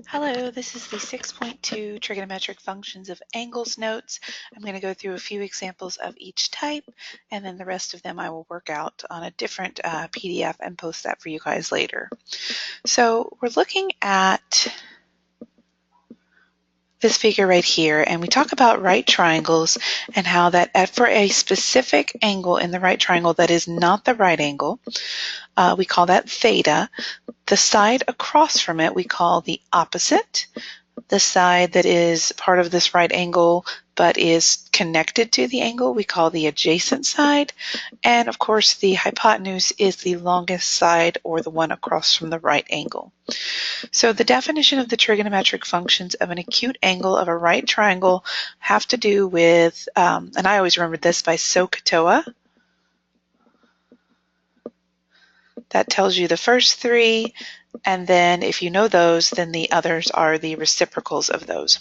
Hello, this is the 6.2 trigonometric functions of angles notes. I'm going to go through a few examples of each type, and then the rest of them I will work out on a different PDF and post that for you guys later. So we're looking at this figure right here, and we talk about right triangles and how that for a specific angle in the right triangle that is not the right angle, we call that theta. The side across from it we call the opposite. The side that is part of this right angle but is connected to the angle we call the adjacent side. And of course the hypotenuse is the longest side, or the one across from the right angle. So the definition of the trigonometric functions of an acute angle of a right triangle have to do with, and I always remember this by SOHCAHTOA. That tells you the first three, and then if you know those, then the others are the reciprocals of those.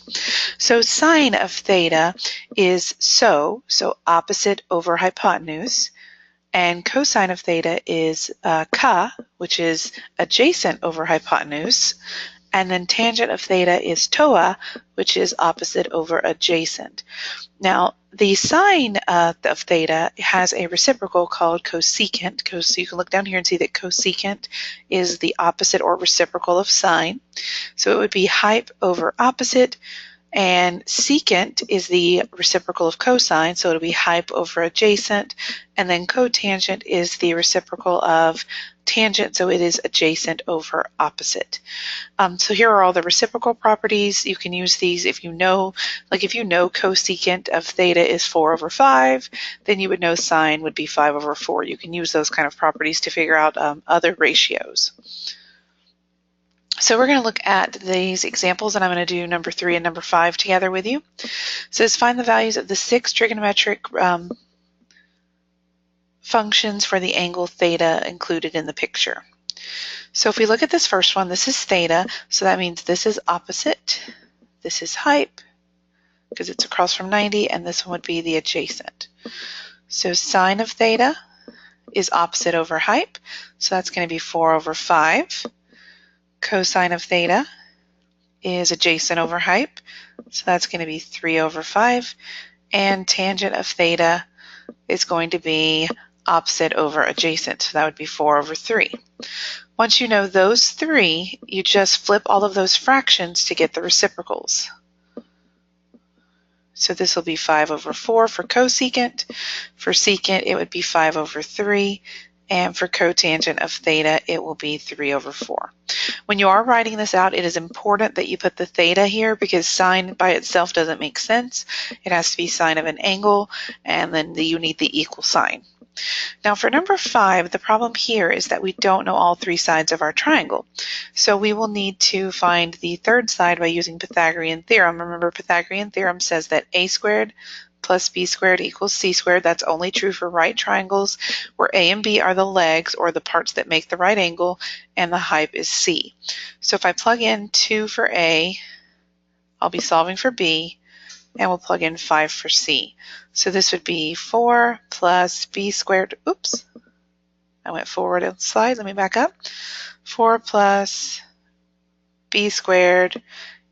So sine of theta is so opposite over hypotenuse, and cosine of theta is ka, which is adjacent over hypotenuse, and then tangent of theta is toa, which is opposite over adjacent. Now, the sine of theta has a reciprocal called cosecant. So you can look down here and see that cosecant is the opposite or reciprocal of sine. So it would be hyp over opposite, and secant is the reciprocal of cosine, so it'll be hyp over adjacent, and then cotangent is the reciprocal of tangent, so it is adjacent over opposite. So here are all the reciprocal properties. You can use these if you know, like if you know cosecant of theta is 4 over 5, then you would know sine would be 5 over 4. You can use those kind of properties to figure out other ratios. So we're going to look at these examples, and I'm going to do number 3 and number 5 together with you. It says find the values of the 6 trigonometric functions for the angle theta included in the picture. So if we look at this first one, this is theta, so that means this is opposite, this is hyp, because it's across from 90, and this one would be the adjacent. So sine of theta is opposite over hyp, so that's going to be 4 over 5. Cosine of theta is adjacent over hyp, so that's going to be 3 over 5. And tangent of theta is going to be opposite over adjacent, so that would be 4 over 3. Once you know those three, you just flip all of those fractions to get the reciprocals. So this will be 5 over 4 for cosecant. For secant, it would be 5 over 3. And for cotangent of theta, it will be 3 over 4. When you are writing this out, it is important that you put the theta here, because sine by itself doesn't make sense. It has to be sine of an angle, and then you need the equal sign. Now for number 5, the problem here is that we don't know all 3 sides of our triangle. So we will need to find the third side by using Pythagorean theorem. Remember, Pythagorean theorem says that a squared plus b squared equals c squared. That's only true for right triangles, where a and b are the legs, or the parts that make the right angle, and the hyp is c. So if I plug in 2 for a, I'll be solving for b, and we'll plug in 5 for c. So this would be 4 plus b squared, oops, I went forward on the slide, let me back up. 4 plus b squared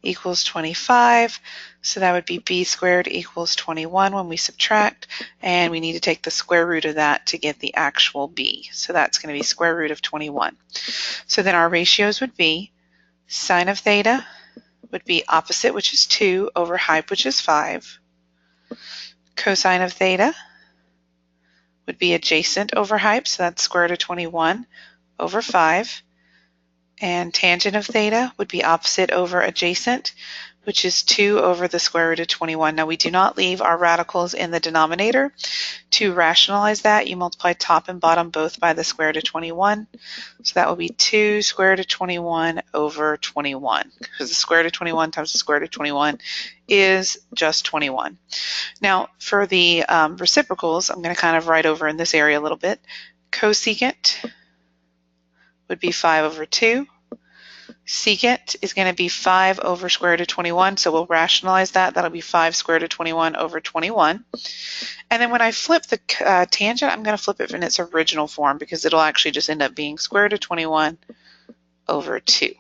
equals 25. So that would be b squared equals 21 when we subtract, and we need to take the square root of that to get the actual b. So that's going to be square root of 21. So then our ratios would be sine of theta would be opposite, which is 2, over hyp, which is 5. Cosine of theta would be adjacent over hyp, so that's square root of 21 over 5. And tangent of theta would be opposite over adjacent, which is 2 over the square root of 21. Now we do not leave our radicals in the denominator. To rationalize that, you multiply top and bottom both by the square root of 21. So that will be 2 square root of 21 over 21, because the square root of 21 times the square root of 21 is just 21. Now for the reciprocals, I'm going to kind of write over in this area a little bit. Cosecant would be 5 over 2. Secant is going to be 5 over square root of 21, so we'll rationalize that. That'll be 5 square root of 21 over 21. And then when I flip the tangent, I'm going to flip it in its original form, because it'll actually just end up being square root of 21 over 2.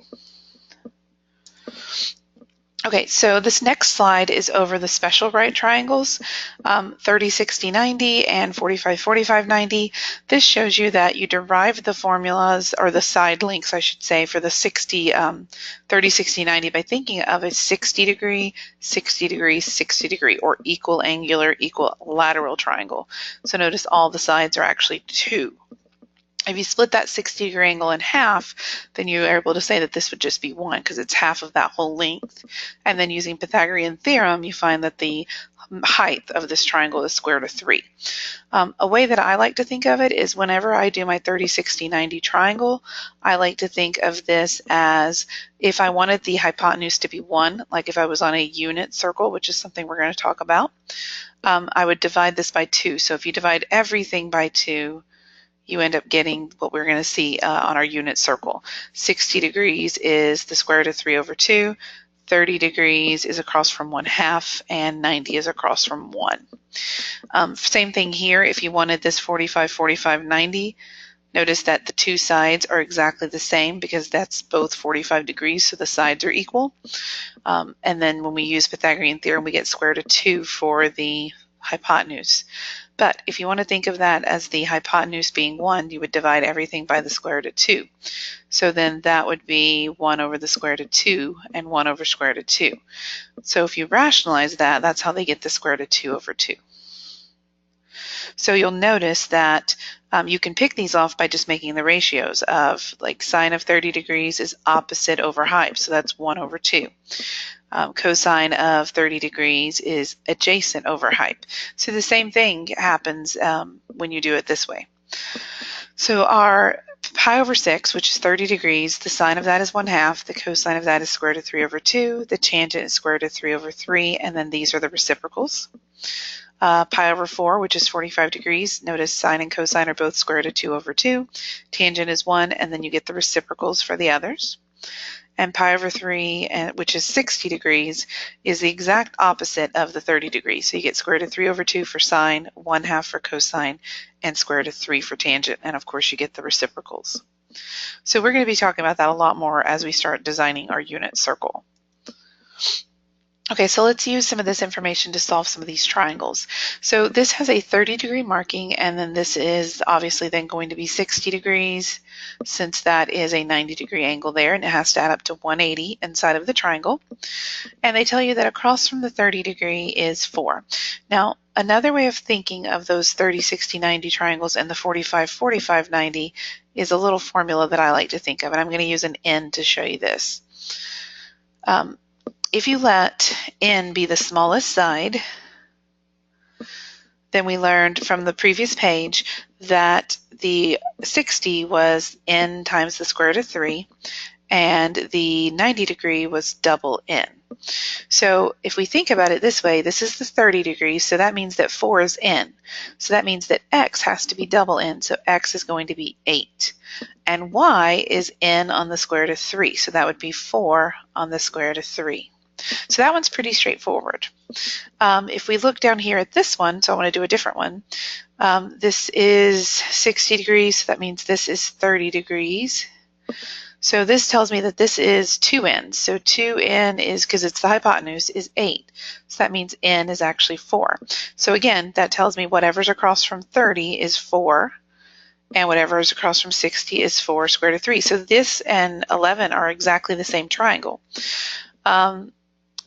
Okay, so this next slide is over the special right triangles, 30, 60, 90 and 45, 45, 90. This shows you that you derive the formulas, or the side lengths, I should say, for the 60, 30, 60, 90 by thinking of a 60 degree, 60 degree, 60 degree, or equal angular, equilateral triangle. So notice all the sides are actually 2. If you split that 60-degree angle in half, then you are able to say that this would just be 1 because it's half of that whole length. And then using Pythagorean theorem, you find that the height of this triangle is square root of 3. A way that I like to think of it is whenever I do my 30, 60, 90 triangle, I like to think of this as if I wanted the hypotenuse to be 1, like if I was on a unit circle, which is something we're going to talk about, I would divide this by 2. So if you divide everything by 2, you end up getting what we're going to see on our unit circle. 60 degrees is the square root of 3 over 2, 30 degrees is across from 1/2, and 90 is across from 1. Same thing here, if you wanted this 45, 45, 90, notice that the two sides are exactly the same because that's both 45 degrees, so the sides are equal. And then when we use Pythagorean theorem, we get square root of 2 for the hypotenuse. But if you want to think of that as the hypotenuse being 1, you would divide everything by the square root of 2. So then that would be 1 over the square root of 2 and 1 over square root of 2. So if you rationalize that, that's how they get the square root of 2 over 2. So you'll notice that you can pick these off by just making the ratios of, like, sine of 30 degrees is opposite over height, so that's 1 over 2. Cosine of 30 degrees is adjacent over height. So the same thing happens when you do it this way. So our pi over 6, which is 30 degrees, the sine of that is 1/2, the cosine of that is square root of 3 over 2, the tangent is square root of 3 over 3, and then these are the reciprocals. Pi over 4, which is 45 degrees, notice sine and cosine are both square root of 2 over 2, tangent is 1, and then you get the reciprocals for the others. And pi over 3, which is 60 degrees, is the exact opposite of the 30 degrees. So you get square root of 3 over 2 for sine, 1/2 for cosine, and square root of 3 for tangent. And of course you get the reciprocals. So we're going to be talking about that a lot more as we start designing our unit circle. Okay, so let's use some of this information to solve some of these triangles. So this has a 30-degree marking, and then this is obviously then going to be 60 degrees, since that is a 90-degree angle there, and it has to add up to 180 inside of the triangle. And they tell you that across from the 30 degree is 4. Now, another way of thinking of those 30, 60, 90 triangles and the 45, 45, 90 is a little formula that I like to think of, and I'm going to use an N to show you this. If you let n be the smallest side, then we learned from the previous page that the 60 was n times the square root of 3, and the 90 degree was double n. So if we think about it this way, this is the 30 degrees, so that means that 4 is n. So that means that x has to be double n, so x is going to be 8. And y is n on the square root of 3, so that would be 4 on the square root of 3. So that one's pretty straightforward. If we look down here at this one, so I want to do a different one, this is 60 degrees, so that means this is 30 degrees. So this tells me that this is 2n. So 2n is, because it's the hypotenuse, is 8. So that means n is actually 4. So again, that tells me whatever's across from 30 is 4, and whatever is across from 60 is 4 square root of 3. So this and 11 are exactly the same triangle.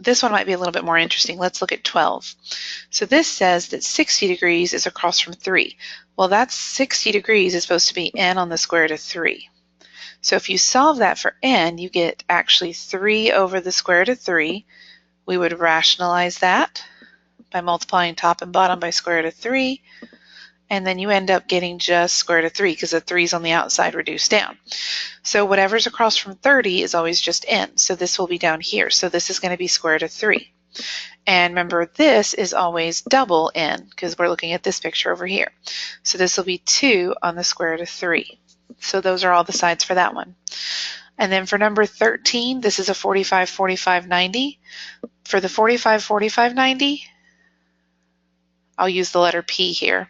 This one might be a little bit more interesting. Let's look at 12. So this says that 60 degrees is across from 3. Well, that's 60 degrees is supposed to be n on the square root of 3. So if you solve that for n, you get actually 3 over the square root of 3. We would rationalize that by multiplying top and bottom by square root of 3. And then you end up getting just square root of 3 because the 3's on the outside reduced down. So whatever's across from 30 is always just n. So this will be down here. So this is going to be square root of 3. And remember, this is always double n because we're looking at this picture over here. So this will be 2 on the square root of 3. So those are all the sides for that one. And then for number 13, this is a 45, 45, 90. For the 45, 45, 90, I'll use the letter P here.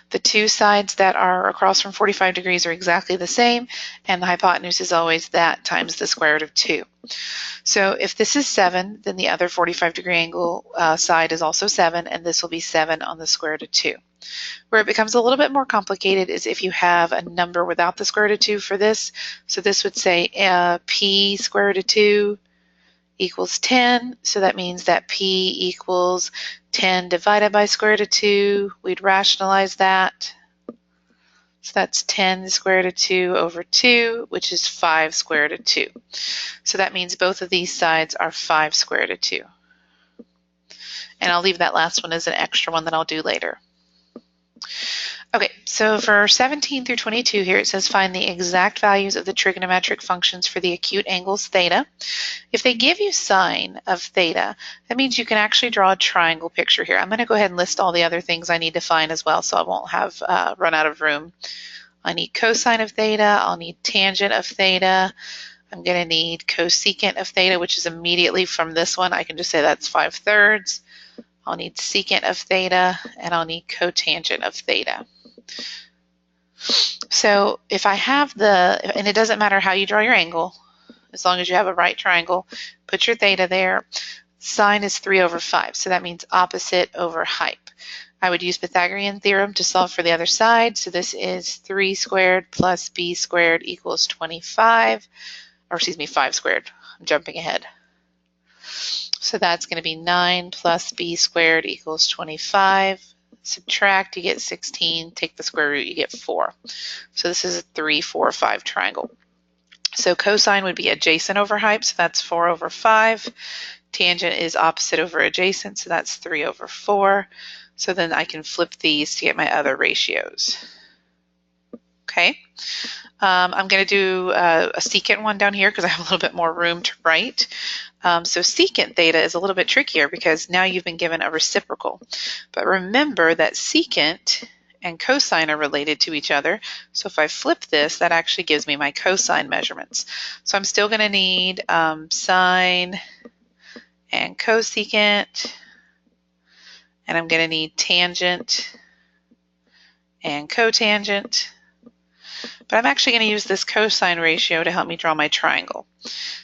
The two sides that are across from 45 degrees are exactly the same, and the hypotenuse is always that times the square root of 2. So if this is 7, then the other 45-degree angle side is also 7, and this will be 7 on the square root of 2. Where it becomes a little bit more complicated is if you have a number without the square root of 2 for this. So this would say P square root of 2 equals 10. So that means that P equals 10 divided by square root of 2. We'd rationalize that. So that's 10 square root of 2 over 2, which is 5 square root of 2. So that means both of these sides are 5 square root of 2. And I'll leave that last one as an extra one that I'll do later. Okay, so for 17 through 22 here, it says find the exact values of the trigonometric functions for the acute angles theta. If they give you sine of theta, that means you can actually draw a triangle picture here. I'm going to go ahead and list all the other things I need to find as well, so I won't have run out of room. I need cosine of theta, I'll need tangent of theta, I'm going to need cosecant of theta, which is immediately from this one. I can just say that's 5/3. I'll need secant of theta, and I'll need cotangent of theta. So if I have and it doesn't matter how you draw your angle, as long as you have a right triangle, put your theta there. Sine is 3 over 5, so that means opposite over hype. I would use Pythagorean theorem to solve for the other side, so this is 3 squared plus b squared equals 25, or excuse me, 5 squared. I'm jumping ahead. So that's going to be 9 plus b squared equals 25. Subtract, you get 16. Take the square root, you get 4. So this is a 3, 4, 5 triangle. So cosine would be adjacent over hype, so that's 4 over 5. Tangent is opposite over adjacent, so that's 3 over 4. So then I can flip these to get my other ratios. Okay. I'm going to do a secant one down here because I have a little bit more room to write. So secant theta is a little bit trickier because now you've been given a reciprocal. But remember that secant and cosine are related to each other. So if I flip this, that actually gives me my cosine measurements. So I'm still going to need sine and cosecant, and I'm going to need tangent and cotangent. But I'm actually going to use this cosine ratio to help me draw my triangle.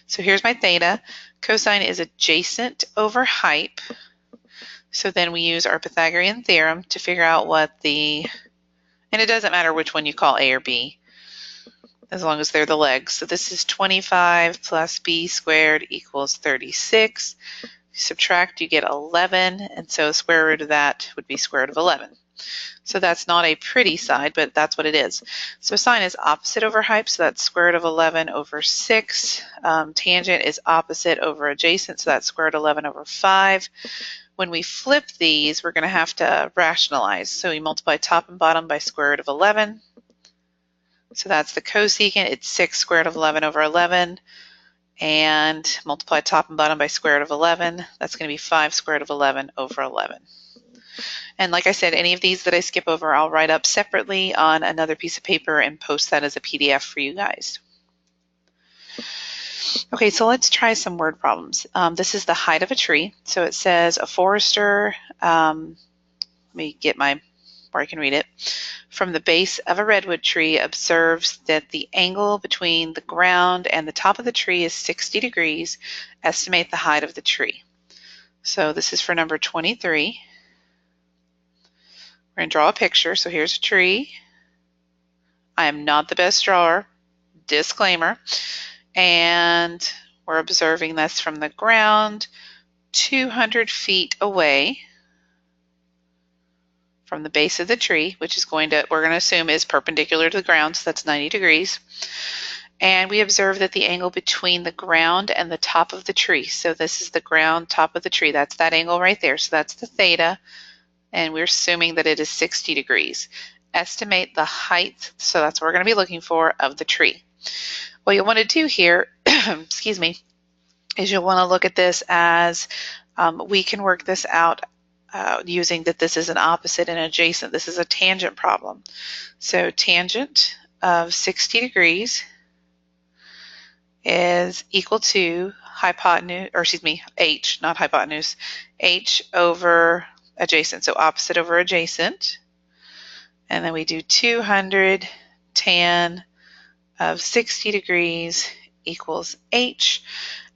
So here's my theta. Cosine is adjacent over hype. So then we use our Pythagorean theorem to figure out what and it doesn't matter which one you call A or B, as long as they're the legs. So this is 25 plus b squared equals 36. You subtract, you get 11, and so square root of that would be square root of 11. So that's not a pretty side, but that's what it is. So sine is opposite over hype, so that's square root of 11 over 6. Tangent is opposite over adjacent, so that's square root of 11 over 5. When we flip these, we're going to have to rationalize. So we multiply top and bottom by square root of 11. So that's the cosecant. It's 6 square root of 11 over 11. And multiply top and bottom by square root of 11. That's going to be 5 square root of 11 over 11. And like I said, any of these that I skip over, I'll write up separately on another piece of paper and post that as a PDF for you guys. Okay, so let's try some word problems. This is the height of a tree. So it says a forester, let me get where I can read it. From the base of a redwood tree observes that the angle between the ground and the top of the tree is 60 degrees. Estimate the height of the tree. So this is for number 23. We're going to draw a picture. So here's a tree. I am not the best drawer. Disclaimer. And we're observing this from the ground 200 feet away from the base of the tree, which is we're going to assume is perpendicular to the ground, so that's 90 degrees. And we observe that the angle between the ground and the top of the tree, so this is the ground, top of the tree, that's that angle right there, so that's the theta, and we're assuming that it is 60 degrees. Estimate the height, so that's what we're going to be looking for, of the tree. What you'll want to do here, excuse me, is you'll want to look at this as we can work this out using that this is an opposite and adjacent. This is a tangent problem. So tangent of 60 degrees is equal to hypotenuse, or excuse me, h, not hypotenuse, h over adjacent. So opposite over adjacent. And then we do 200 tan of 60 degrees equals h.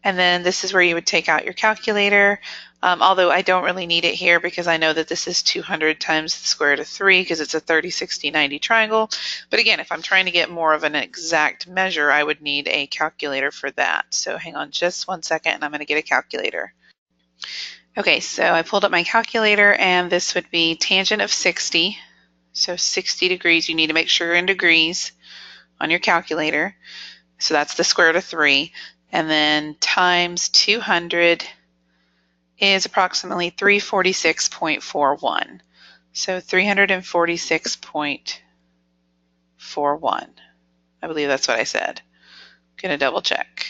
And then this is where you would take out your calculator, although I don't really need it here because I know that this is 200 times the square root of 3 because it's a 30, 60, 90 triangle. But again, if I'm trying to get more of an exact measure, I would need a calculator for that. So hang on just 1 second and I'm going to get a calculator. Okay, so I pulled up my calculator and this would be tangent of 60. So 60 degrees, you need to make sure you're in degrees on your calculator. So that's the square root of 3. And then times 200 is approximately 346.41. So 346.41. I believe that's what I said. I'm going to double check.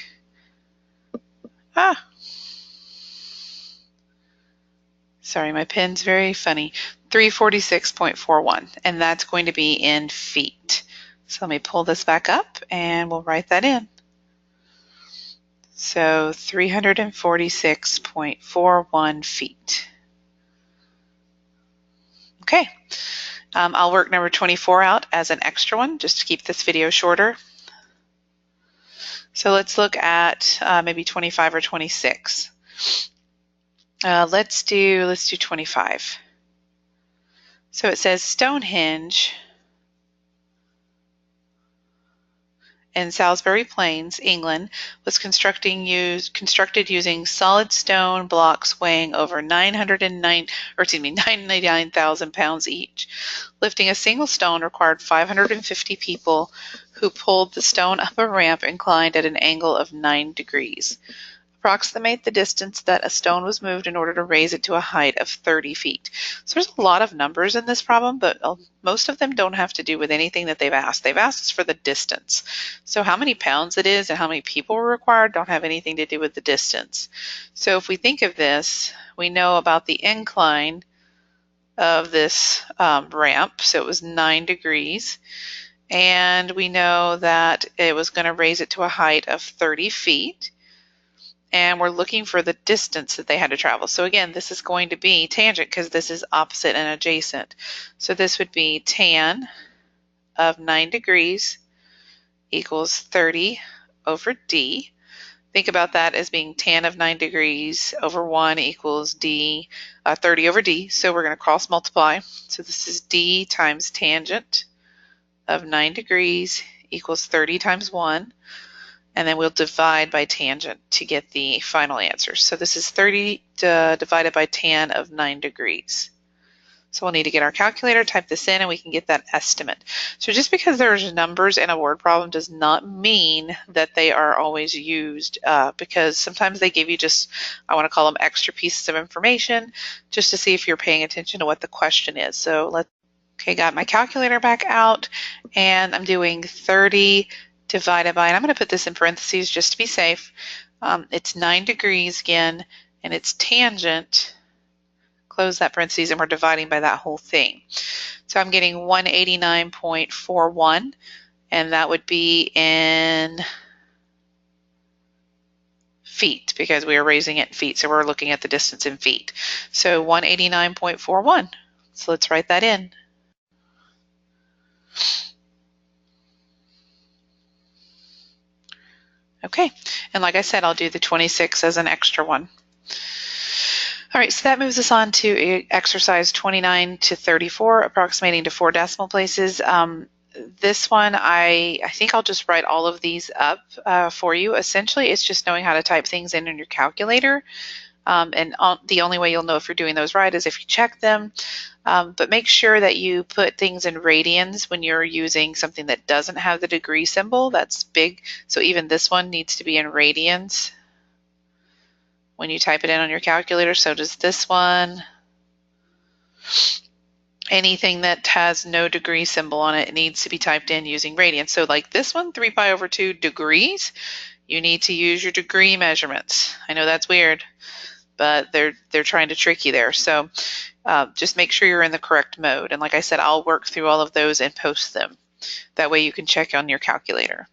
Sorry, my pen's very funny. 346.41, and that's going to be in feet. So let me pull this back up and we'll write that in. So 346.41 feet. Okay, I'll work number 24 out as an extra one just to keep this video shorter. So let's look at maybe 25 or 26. Let's do 25. So it says Stonehenge in Salisbury Plains, England, was constructed using solid stone blocks weighing over 99,000 pounds each. Lifting a single stone required 550 people who pulled the stone up a ramp inclined at an angle of 9 degrees. Approximate the distance that a stone was moved in order to raise it to a height of 30 feet. So there's a lot of numbers in this problem, but most of them don't have to do with anything that they've asked. They've asked us for the distance. So how many pounds it is and how many people were required don't have anything to do with the distance. So if we think of this, we know about the incline of this ramp. So it was 9 degrees. And we know that it was going to raise it to a height of 30 feet. And we're looking for the distance that they had to travel. So again, this is going to be tangent because this is opposite and adjacent. So this would be tan of 9 degrees equals 30 over d. Think about that as being tan of 9 degrees over 1 equals d, 30 over d. So we're going to cross multiply. So this is d times tangent of 9 degrees equals 30 times 1. And then we'll divide by tangent to get the final answer. So this is 30 divided by tan of 9 degrees. So we'll need to get our calculator, type this in, and we can get that estimate. So just because there's numbers in a word problem does not mean that they are always used, because sometimes they give you just, I want to call them extra pieces of information, just to see if you're paying attention to what the question is. So okay, got my calculator back out, and I'm doing 30 divided by, and I'm going to put this in parentheses just to be safe. It's 9 degrees again, and it's tangent. Close that parentheses, and we're dividing by that whole thing. So I'm getting 189.41, and that would be in feet because we are raising it in feet. So we're looking at the distance in feet. So 189.41. So let's write that in. Okay, and like I said, I'll do the 26 as an extra one. All right, so that moves us on to exercise 29 to 34, approximating to 4 decimal places. This one, I think I'll just write all of these up for you. Essentially, it's just knowing how to type things in your calculator. The only way you'll know if you're doing those right is if you check them. But make sure that you put things in radians when you're using something that doesn't have the degree symbol. That's big. So even this one needs to be in radians when you type it in on your calculator. So does this one. Anything that has no degree symbol on it needs to be typed in using radians. So like this one, 3 pi over 2 degrees, you need to use your degree measurements. I know that's weird, but they're trying to trick you there. So just make sure you're in the correct mode. And like I said, I'll work through all of those and post them. That way you can check on your calculator.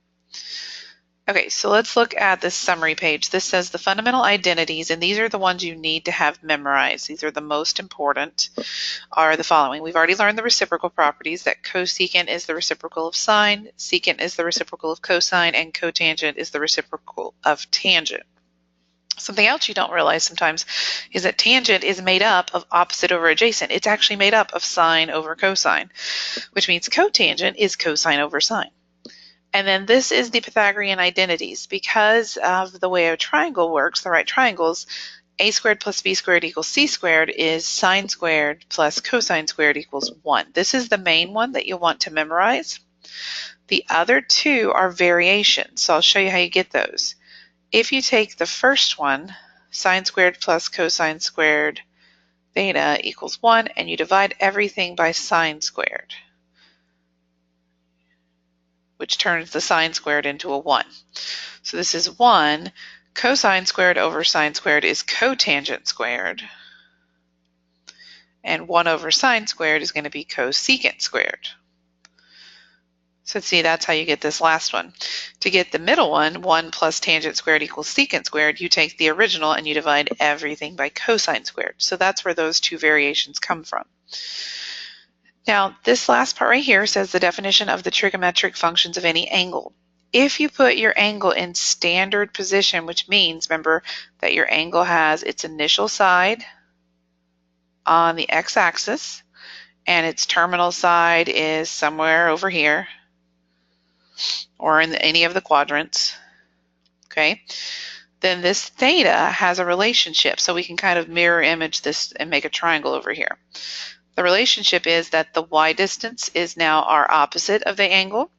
Okay, so let's look at this summary page. This says the fundamental identities, and these are the ones you need to have memorized. These are the most important, are the following. We've already learned the reciprocal properties, that cosecant is the reciprocal of sine, secant is the reciprocal of cosine, and cotangent is the reciprocal of tangent. Something else you don't realize sometimes is that tangent is made up of opposite over adjacent. It's actually made up of sine over cosine, which means cotangent is cosine over sine. And then this is the Pythagorean identities. Because of the way a triangle works, the right triangles, a squared plus b squared equals c squared is sine squared plus cosine squared equals 1. This is the main one that you'll want to memorize. The other two are variations, so I'll show you how you get those. If you take the first one, sine squared plus cosine squared theta equals 1, and you divide everything by sine squared, which turns the sine squared into a 1. So this is 1. Cosine squared over sine squared is cotangent squared. And 1 over sine squared is going to be cosecant squared. So see, that's how you get this last one. To get the middle one, 1 plus tangent squared equals secant squared, you take the original and you divide everything by cosine squared. So that's where those two variations come from. Now, this last part right here says the definition of the trigonometric functions of any angle. If you put your angle in standard position, which means, remember, that your angle has its initial side on the x-axis and its terminal side is somewhere over here or in any of the quadrants, okay, then this theta has a relationship. So we can kind of mirror image this and make a triangle over here. The relationship is that the y distance is now our opposite of the angle,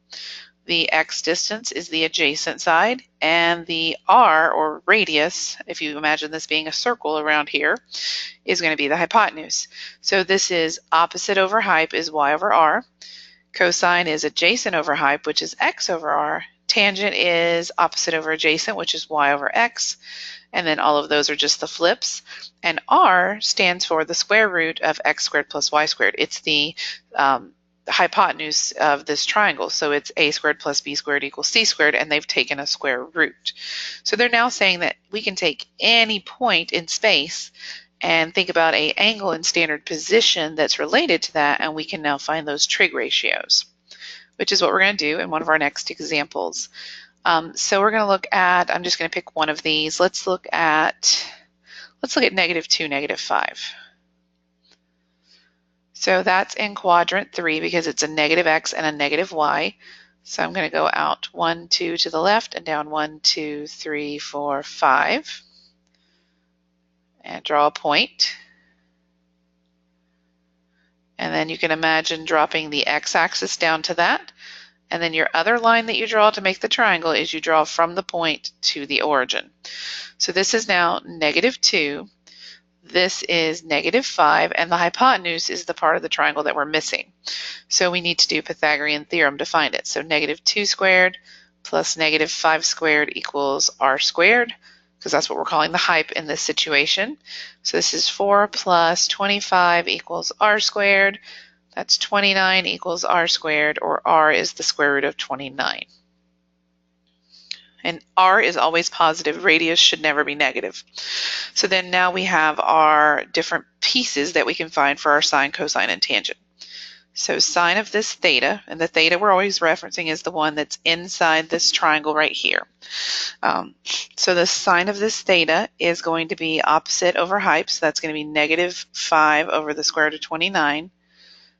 the x distance is the adjacent side, and the r, or radius, if you imagine this being a circle around here, is going to be the hypotenuse. So this is opposite over hype is y over r, cosine is adjacent over hype, which is x over r, tangent is opposite over adjacent, which is y over x, and then all of those are just the flips. And r stands for the square root of x squared plus y squared. It's the hypotenuse of this triangle. So it's a squared plus b squared equals c squared, and they've taken a square root. So they're now saying that we can take any point in space and think about an angle in standard position that's related to that, and we can now find those trig ratios, which is what we're going to do in one of our next examples. So we're going to look at, I'm just going to pick one of these. Let's look at -2, -5. So that's in quadrant 3 because it's a negative x and a negative y. So I'm going to go out 1, 2 to the left and down 1, 2, 3, 4, 5. And draw a point. And then you can imagine dropping the x-axis down to that. And then your other line that you draw to make the triangle is you draw from the point to the origin. So this is now -2. This is -5, and the hypotenuse is the part of the triangle that we're missing. So we need to do Pythagorean theorem to find it. So -2 squared plus -5 squared equals r squared, because that's what we're calling the hype in this situation. So this is 4 plus 25 equals r squared. That's 29 equals r squared, or r is the square root of 29. And r is always positive. Radius should never be negative. So then now we have our different pieces that we can find for our sine, cosine, and tangent. So sine of this theta, and the theta we're always referencing is the one that's inside this triangle right here. So the sine of this theta is going to be opposite over hype, so that's going to be -5 over the square root of 29,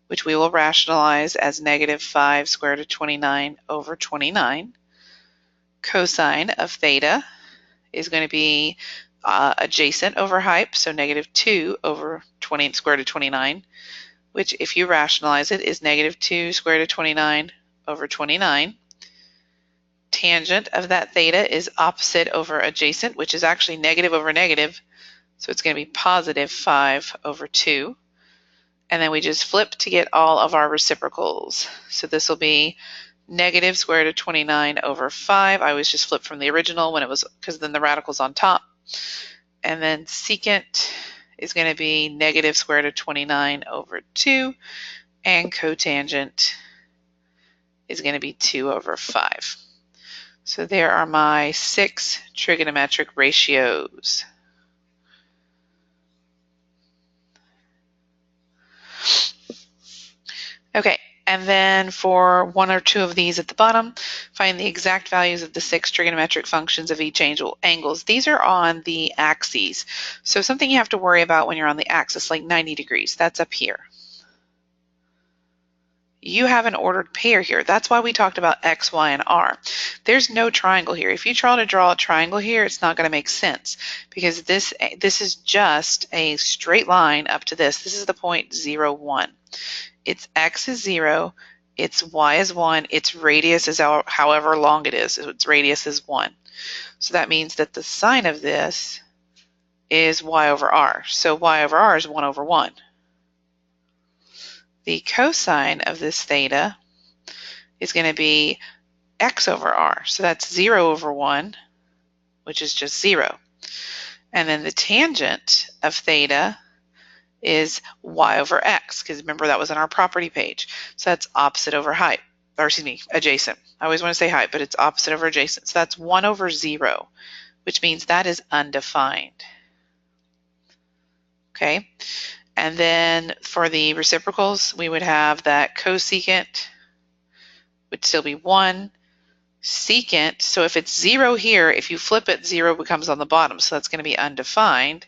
which we will rationalize as -5 square root of 29 over 29. Cosine of theta is going to be adjacent over hype, so -2 over square root of 29, which if you rationalize it is -2 square root of 29 over 29. Tangent of that theta is opposite over adjacent, which is actually negative over negative, so it's going to be +5 over 2. And then we just flip to get all of our reciprocals. So this will be negative square root of 29 over 5. I always just flip from the original when it was, because then the radical's on top. And then secant is going to be negative square root of 29 over 2. And cotangent is going to be 2 over 5. So there are my 6 trigonometric ratios. Okay, and then for 1 or 2 of these at the bottom, find the exact values of the 6 trigonometric functions of each angles. These are on the axes. So something you have to worry about when you're on the axis, like 90 degrees, that's up here. You have an ordered pair here. That's why we talked about X, Y, and R. There's no triangle here. If you try to draw a triangle here, it's not going to make sense because this is just a straight line up to this. This is the point 0, 1. Its X is 0, its Y is 1, its radius is however long it is. Its radius is 1. So that means that the sine of this is Y over R. So Y over R is 1 over 1. The cosine of this theta is going to be X over R. So that's 0 over 1, which is just 0. And then the tangent of theta is y over x, because remember that was in our property page. So that's opposite over height, or excuse me, adjacent. I always want to say height, but it's opposite over adjacent. So that's 1 over 0, which means that is undefined. Okay, and then for the reciprocals, we would have that cosecant would still be 1. Secant, so if it's 0 here, if you flip it, 0 becomes on the bottom, so that's going to be undefined.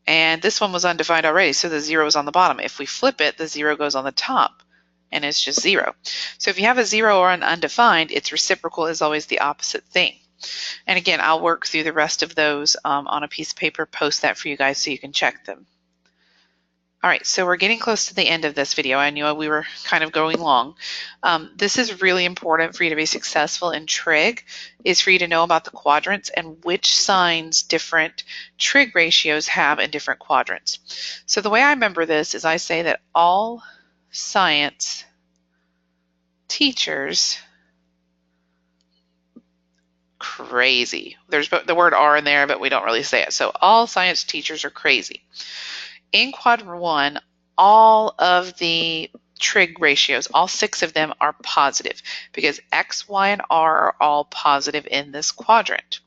And this one was undefined already, so the 0 is on the bottom. If we flip it, the 0 goes on the top, and it's just 0. So if you have a 0 or an undefined, its reciprocal is always the opposite thing. And again, I'll work through the rest of those on a piece of paper, post that for you guys so you can check them. All right, so we're getting close to the end of this video. I knew we were kind of going long. This is really important for you to be successful in trig, is for you to know about the quadrants and which signs different trig ratios have in different quadrants. So the way I remember this is I say that all science teachers, crazy. There's the word are in there, but we don't really say it. So all science teachers are crazy. In quadrant 1, all of the trig ratios, all 6 of them are positive because X, Y, and R are all positive in this quadrant.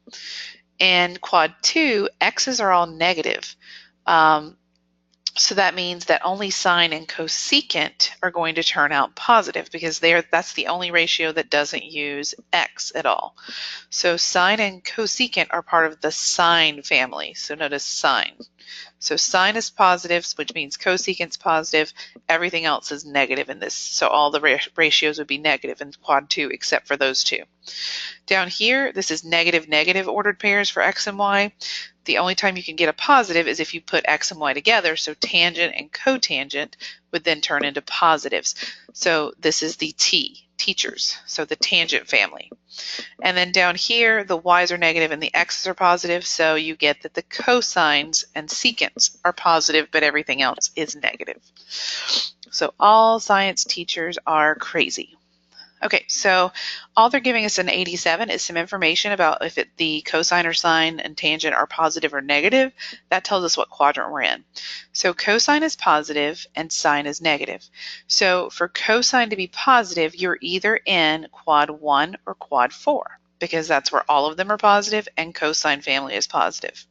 In quad 2, X's are all negative. So that means that only sine and cosecant are going to turn out positive because that's the only ratio that doesn't use X at all. So sine and cosecant are part of the sine family. So notice sine. So sine is positive, which means cosecant's positive. Everything else is negative in this. So all the ratios would be negative in quad 2 except for those 2. Down here, this is negative ordered pairs for X and Y. The only time you can get a positive is if you put X and Y together. So tangent and cotangent would then turn into positives. So this is the teachers, so the tangent family. And then down here, the Y's are negative and the X's are positive, so you get that the cosines and secants are positive, but everything else is negative. So all science teachers are crazy. Okay, so all they're giving us in 87 is some information about if the cosine or sine and tangent are positive or negative. That tells us what quadrant we're in. So cosine is positive and sine is negative. So for cosine to be positive, you're either in quad 1 or quad 4 because that's where all of them are positive and cosine family is positive.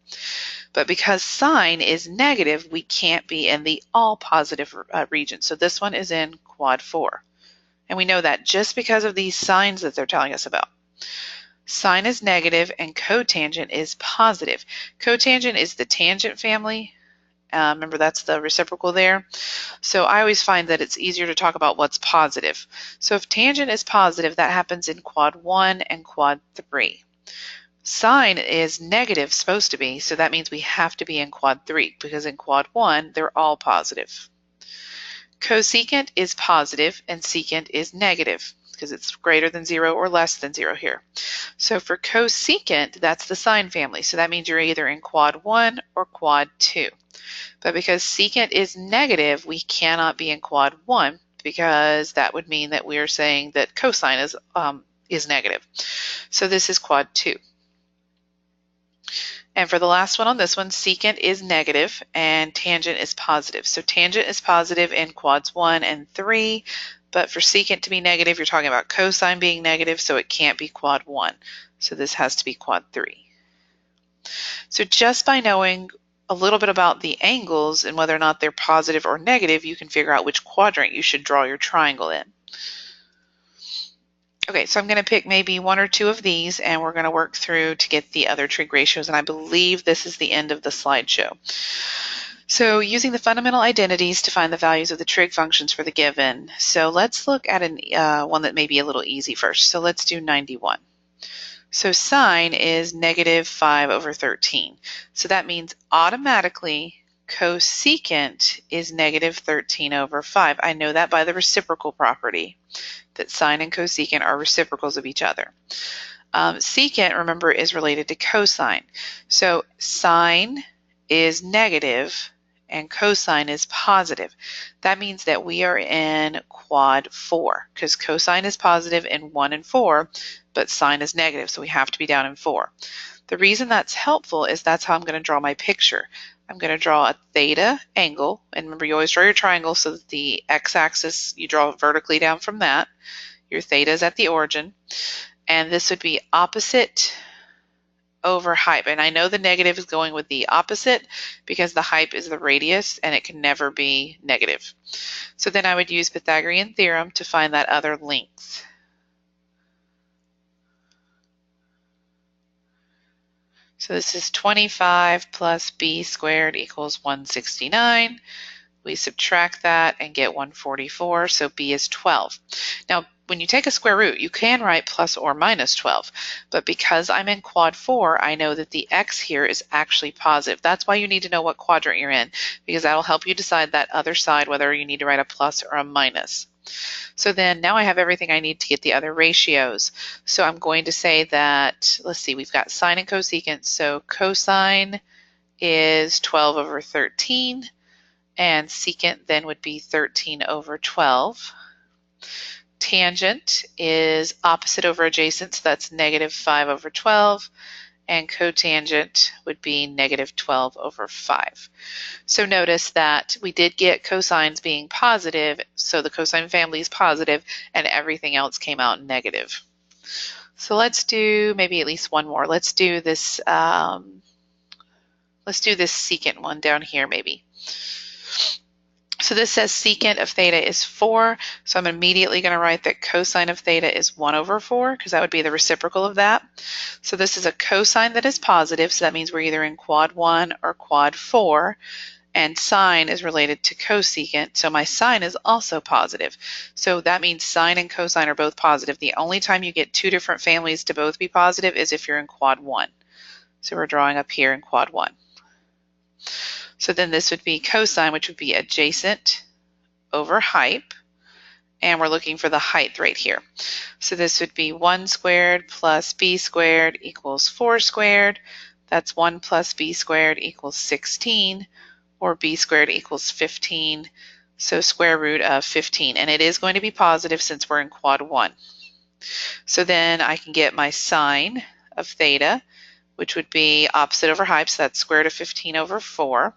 But because sine is negative, we can't be in the all positive region. So this one is in quad 4. And we know that just because of these signs that they're telling us about. Sine is negative and cotangent is positive. Cotangent is the tangent family. Remember, that's the reciprocal there. So I always find that it's easier to talk about what's positive. So if tangent is positive, that happens in quad 1 and quad 3. Sine is negative, supposed to be, so that means we have to be in quad 3 because in quad 1, they're all positive. Cosecant is positive and secant is negative because it's greater than 0 or less than 0 here. So for cosecant, that's the sine family. So that means you're either in quad 1 or quad 2. But because secant is negative, we cannot be in quad 1 because that would mean that we are saying that cosine is negative. So this is quad 2. And for the last one on this one, secant is negative and tangent is positive. So tangent is positive in quads 1 and 3, But for secant to be negative, you're talking about cosine being negative, so it can't be quad 1. So this has to be quad 3. So just by knowing a little bit about the angles and whether or not they're positive or negative, you can figure out which quadrant you should draw your triangle in. Okay, so I'm going to pick maybe one or two of these, and we're going to work through to get the other trig ratios, and I believe this is the end of the slideshow. So using the fundamental identities to find the values of the trig functions for the given. So let's look at one that may be a little easy first. So let's do 91. So sine is negative 5 over 13. So that means automatically cosecant is negative 13 over 5. I know that by the reciprocal property, that sine and cosecant are reciprocals of each other. Secant, remember, is related to cosine. So sine is negative and cosine is positive. That means that we are in quad 4 because cosine is positive in 1 and 4, but sine is negative, so we have to be down in 4. The reason that's helpful is that's how I'm going to draw my picture. I'm going to draw a theta angle, and remember you always draw your triangle so that the x-axis, you draw vertically down from that. Your theta is at the origin, and this would be opposite over hype. And I know the negative is going with the opposite because the hype is the radius and it can never be negative. So then I would use Pythagorean theorem to find that other length. So this is 25 plus b squared equals 169. We subtract that and get 144, so b is 12. Now, when you take a square root, you can write plus or minus 12, but because I'm in quad 4, I know that the x here is actually positive. That's why you need to know what quadrant you're in, because that'll help you decide that other side whether you need to write a plus or a minus. So then now I have everything I need to get the other ratios. So I'm going to say that, let's see, we've got sine and cosecant, so cosine is 12 over 13, and secant then would be 13 over 12. Tangent is opposite over adjacent, so that's negative 5 over 12, and cotangent would be negative 12 over 5. So notice that we did get cosines being positive, so the cosine family is positive, and everything else came out negative. So let's do maybe at least one more. Let's do this secant one down here maybe. So this says secant of theta is 4, so I'm immediately going to write that cosine of theta is 1 over 4, because that would be the reciprocal of that. So this is a cosine that is positive, so that means we're either in quad 1 or quad 4, and sine is related to cosecant, so my sine is also positive. So that means sine and cosine are both positive. The only time you get two different families to both be positive is if you're in quad 1. So we're drawing up here in quad 1. So then this would be cosine, which would be adjacent over hype, and we're looking for the height right here. So this would be 1 squared plus b squared equals 4 squared. That's 1 plus b squared equals 16, or b squared equals 15, so square root of 15. And it is going to be positive since we're in quad 1. So then I can get my sine of theta, which would be opposite over hype, so that's square root of 15 over 4.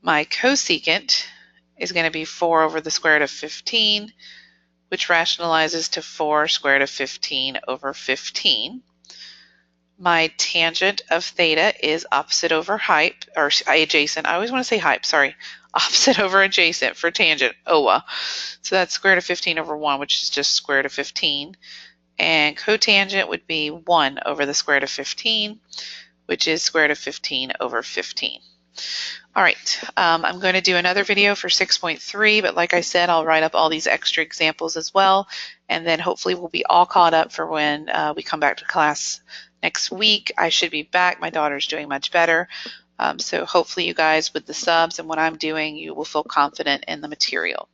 My cosecant is going to be 4 over the square root of 15, which rationalizes to 4 square root of 15 over 15. My tangent of theta is opposite over hype, or adjacent. I always want to say hype, sorry. Opposite over adjacent for tangent, OA. So that's square root of 15 over 1, which is just square root of 15. And cotangent would be 1 over the square root of 15, which is square root of 15 over 15. All right, I'm going to do another video for 6.3, but like I said, I'll write up all these extra examples as well, and then hopefully we'll be all caught up for when we come back to class next week. I should be back. My daughter's doing much better, so hopefully you guys, with the subs and what I'm doing, you will feel confident in the material.